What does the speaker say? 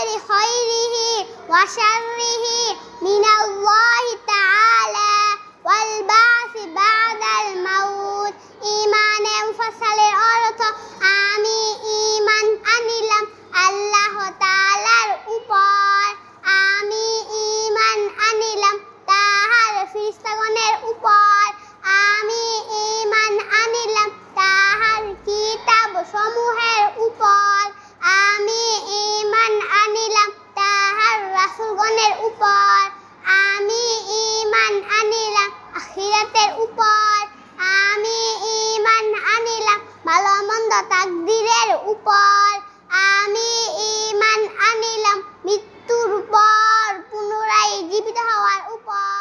কদরি খায়রিহি ওয়া শাররিহি মিনাল্লাহি তাআলা ওয়াল বাসি বাদাল মাউত। ঈমানে মুফাসসালের অর্থ আমি ঈমান আনিলাম আল্লাহ তাআলার উপর, আমি ঈমান আনিলাম তাহার ফেরেশতাগণের উপর, আমি ঈমান আনিলাম তাহার কিতাব সমূহের উপর, আমি ঈমান আনিলাম তাহার রাসূলগণের উপর, আমি ঈমান আনিলাম আখিরাতের উপর, আমি ঈমান আনিলাম ভালো মন্দ তাকদীরের উপর, আমি ঈমান আনিলাম মৃত্যুর পর পুনরায় জীবিত হওয়ার উপর।